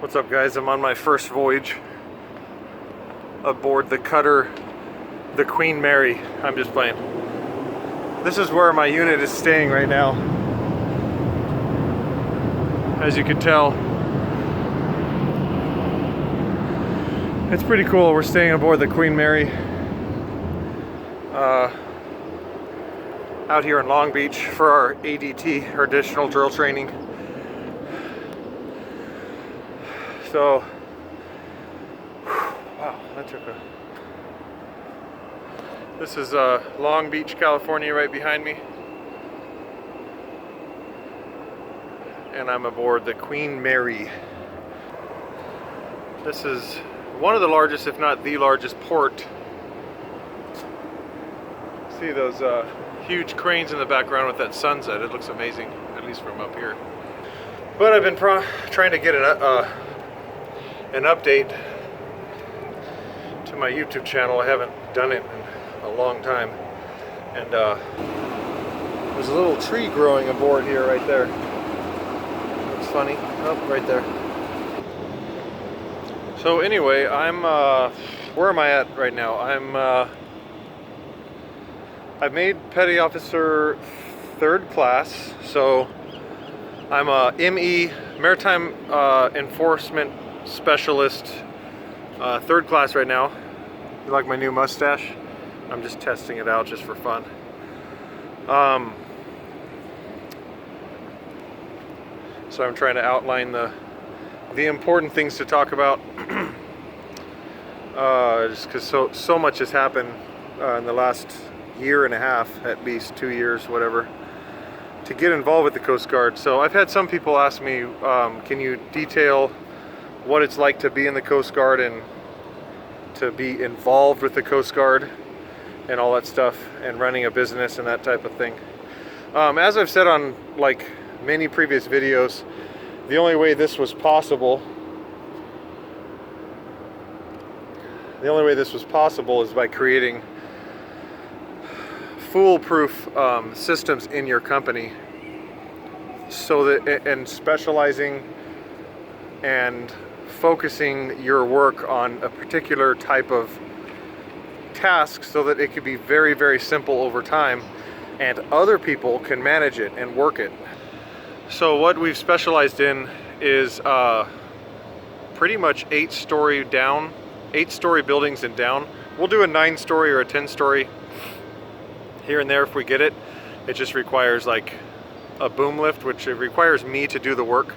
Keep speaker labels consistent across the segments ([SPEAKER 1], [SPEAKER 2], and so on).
[SPEAKER 1] What's up, guys? I'm on my first voyage aboard the cutter, the Queen Mary. I'm just playing. This is where my unit is staying right now. As you can tell, it's pretty cool. We're staying aboard the Queen Mary out here in Long Beach for our ADT, our additional drill training. So, wow, that took a... This is Long Beach, California, right behind me. And I'm aboard the Queen Mary. This is one of the largest, if not the largest port. See those huge cranes in the background with that sunset. It looks amazing, at least from up here. But I've been trying to get an update to my YouTube channel. I haven't done it in a long time. And there's a little tree growing aboard here right there. Looks funny. Oh, right there. So anyway, I'm where am I at right now? I've made Petty Officer 3rd class, so I'm a ME, Maritime Enforcement Specialist, 3rd class right now. You like my new mustache? I'm just testing it out just for fun. So I'm trying to outline the important things to talk about, just because so much has happened in the last year and a half, at least 2 years, whatever, to get involved with the Coast Guard. So I've had some people ask me, can you detail what it's like to be in the Coast Guard and to be involved with the Coast Guard and all that stuff, and running a business and that type of thing. As I've said on like many previous videos, the only way this was possible is by creating foolproof systems in your company, so that, and specializing and focusing your work on a particular type of task, so that it could be very, very simple over time and other people can manage it and work it. So what we've specialized in is pretty much 8-story buildings and down. We'll do a 9-story or a 10-story here and there if we get it. It just requires like a boom lift, which it requires me to do the work,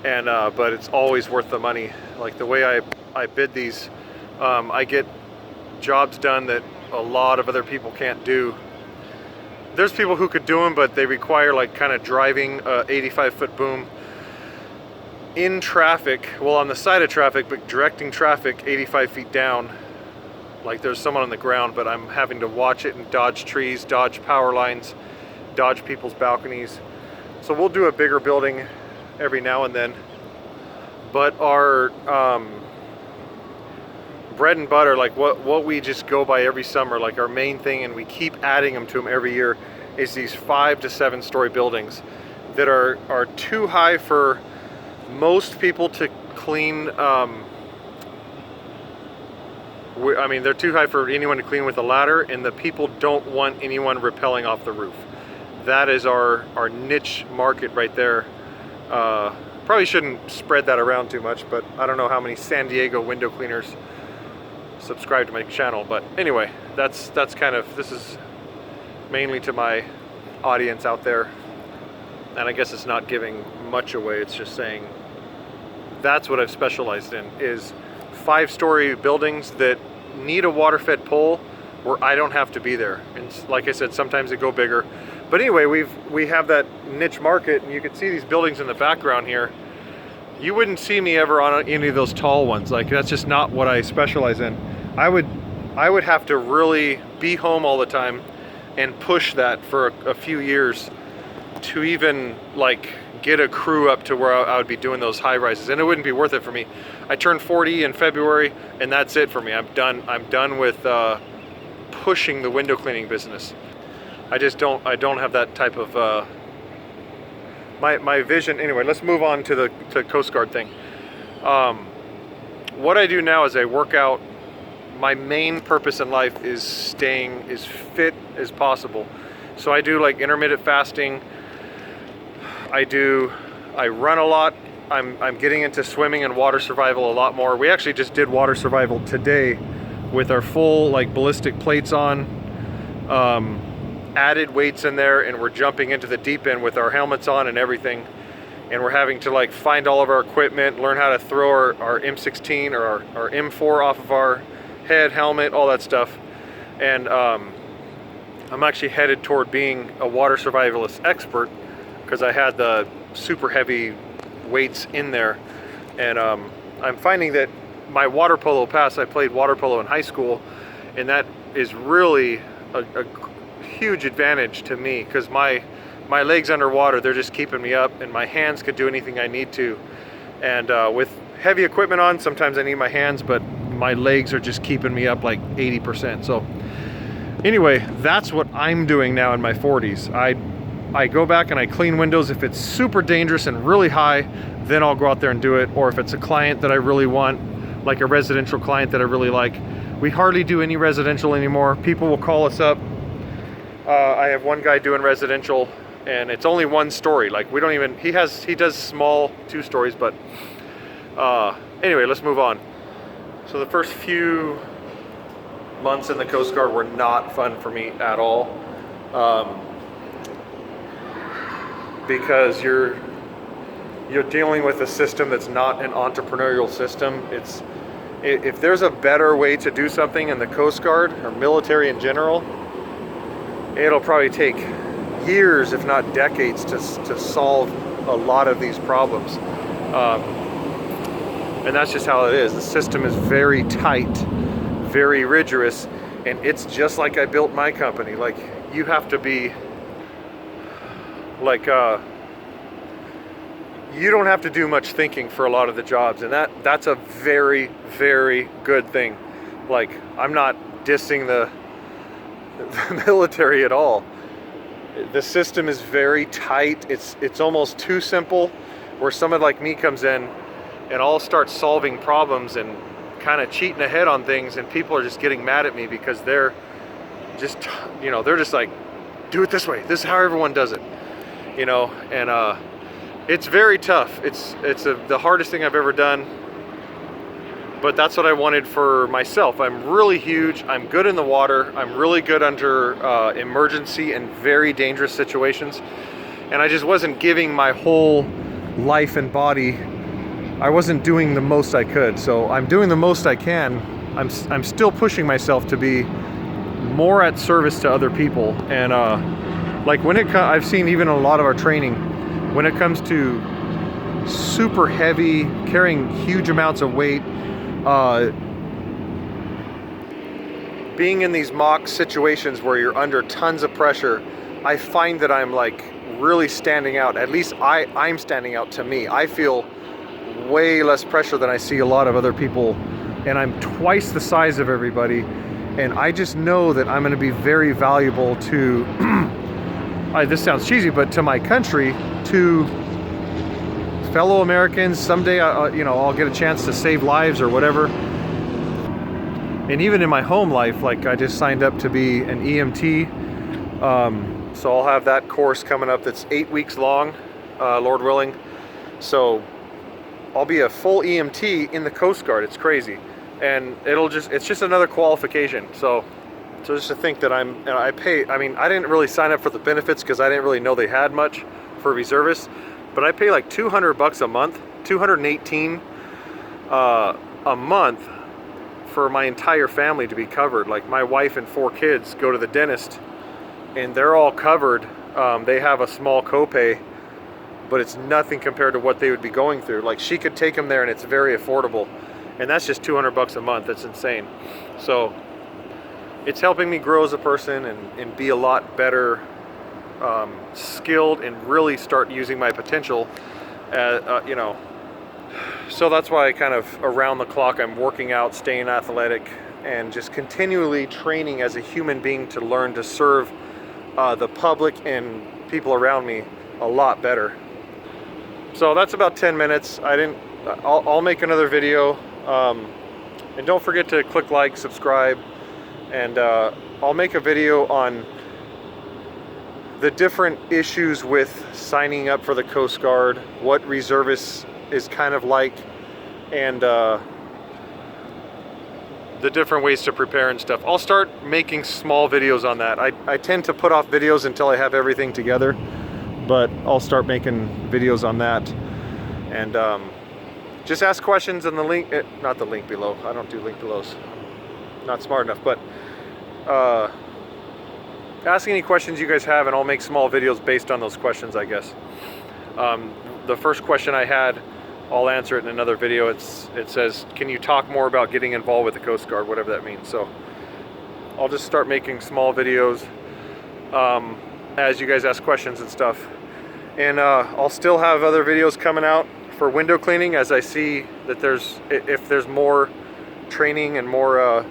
[SPEAKER 1] and but it's always worth the money. Like the way I bid these, I get jobs done that a lot of other people can't do. There's people who could do them, but they require like kind of driving a 85-foot boom in traffic, well, on the side of traffic, but directing traffic 85 feet down. Like there's someone on the ground, but I'm having to watch it and dodge trees, dodge power lines, dodge people's balconies. So we'll do a bigger building every now and then. But our bread and butter, like what we just go by every summer, like our main thing, and we keep adding them to them every year, is these 5 to 7-story buildings that are too high for most people to clean. I mean, they're too high for anyone to clean with a ladder, and the people don't want anyone rappelling off the roof. That is our niche market right there. Probably shouldn't spread that around too much, but I don't know how many San Diego window cleaners subscribe to my channel. But anyway, that's kind of, this is mainly to my audience out there, and I guess it's not giving much away. It's just saying that's what I've specialized in, is 5-story buildings that need a water-fed pole where I don't have to be there. And like I said, sometimes they go bigger. But anyway, we have that niche market, and you can see these buildings in the background here. You wouldn't see me ever on any of those tall ones. Like, that's just not what I specialize in. I would have to really be home all the time and push that for a few years to even like get a crew up to where I would be doing those high rises, and it wouldn't be worth it for me. I turned 40 in February, and that's it for me. I'm done with pushing the window cleaning business. I don't have that type of my vision. Anyway, let's move on to the Coast Guard thing. What I do now is I work out. My main purpose in life is staying as fit as possible. So I do like intermittent fasting. I run a lot. I'm getting into swimming and water survival a lot more. We actually just did water survival today with our full like ballistic plates on, added weights in there, and we're jumping into the deep end with our helmets on and everything. And we're having to like find all of our equipment, learn how to throw our M16 or our M4 off of our head, helmet, all that stuff. And I'm actually headed toward being a water survivalist expert because I had the super heavy weights in there. And I'm finding that my water polo past, I played water polo in high school, and that is really a huge advantage to me because my legs underwater, they're just keeping me up, and my hands could do anything I need to. And with heavy equipment on, sometimes I need my hands, but my legs are just keeping me up like 80%. So anyway, that's what I'm doing now in my 40s. I go back and I clean windows. If it's super dangerous and really high, then I'll go out there and do it. Or if it's a client that I really want, like a residential client that I really like. We hardly do any residential anymore. People will call us up. I have one guy doing residential, and it's only one story. Like we don't even, he does small 2 stories, but anyway, let's move on. So the first few months in the Coast Guard were not fun for me at all. Because you're dealing with a system that's not an entrepreneurial system. If there's a better way to do something in the Coast Guard or military in general, it'll probably take years, if not decades, to solve a lot of these problems. And that's just how it is. The system is very tight, very rigorous, and it's just like I built my company. Like, you have to be like you don't have to do much thinking for a lot of the jobs, and that's a very, very good thing. Like, I'm not dissing the military at all. The system is very tight. It's almost too simple, where someone like me comes in and I'll start solving problems and kind of cheating ahead on things, and people are just getting mad at me because they're just, they're just like, do it this way. This is how everyone does it. And it's very tough. It's the hardest thing I've ever done, but that's what I wanted for myself. I'm really huge. I'm good in the water. I'm really good under emergency and very dangerous situations. And I just wasn't giving my whole life and body. I wasn't doing the most I could. So I'm doing the most I can. I'm still pushing myself to be more at service to other people. And like I've seen even a lot of our training, when it comes to super heavy, carrying huge amounts of weight, being in these mock situations where you're under tons of pressure, I find that I'm like really standing out. At least I'm standing out to me. I feel way less pressure than I see a lot of other people, and I'm twice the size of everybody. And I just know that I'm going to be very valuable to, this sounds cheesy, but to my country, to fellow Americans. Someday, I'll get a chance to save lives or whatever. And even in my home life, like I just signed up to be an EMT. So I'll have that course coming up that's 8 weeks long, Lord willing. So I'll be a full EMT in the Coast Guard. It's crazy. And it's just another qualification. So just to think that I didn't really sign up for the benefits because I didn't really know they had much for reservists, but I pay like $200 a month, $218 a month for my entire family to be covered. Like my wife and 4 kids go to the dentist and they're all covered. They have a small copay, but it's nothing compared to what they would be going through. Like she could take them there and it's very affordable. And that's just $200 a month. That's insane. So it's helping me grow as a person and be a lot better skilled and really start using my potential. So that's why I kind of around the clock I'm working out, staying athletic, and just continually training as a human being to learn to serve the public and people around me a lot better. So that's about 10 minutes. I didn't I'll make another video, and don't forget to click like, subscribe, and I'll make a video on the different issues with signing up for the Coast Guard, what reservist is kind of like, and the different ways to prepare and stuff. I'll start making small videos on that. I tend to put off videos until I have everything together, but I'll start making videos on that. And just ask questions in the link, not the link below. I don't do link belows. I'm not smart enough, but ask any questions you guys have, and I'll make small videos based on those questions, I guess. The first question I had, I'll answer it in another video. It says, can you talk more about getting involved with the Coast Guard, whatever that means. So I'll just start making small videos as you guys ask questions and stuff. And I'll still have other videos coming out for window cleaning as I see that if there's more training and more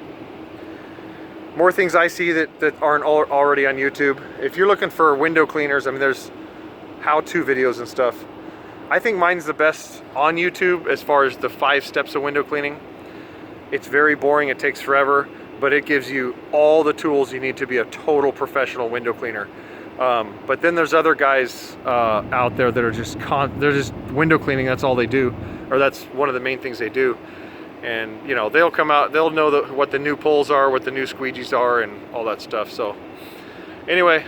[SPEAKER 1] things I see that aren't already on YouTube. If you're looking for window cleaners, I mean, there's how-to videos and stuff. I think mine's the best on YouTube as far as the 5 steps of window cleaning. It's very boring, it takes forever, but it gives you all the tools you need to be a total professional window cleaner. But then there's other guys out there that are they're just window cleaning, that's all they do, or that's one of the main things they do. And you know, they'll come out, they'll know what the new pulls are, what the new squeegees are, and all that stuff. So anyway,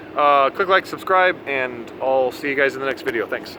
[SPEAKER 1] click like, subscribe, and I'll see you guys in the next video. Thanks.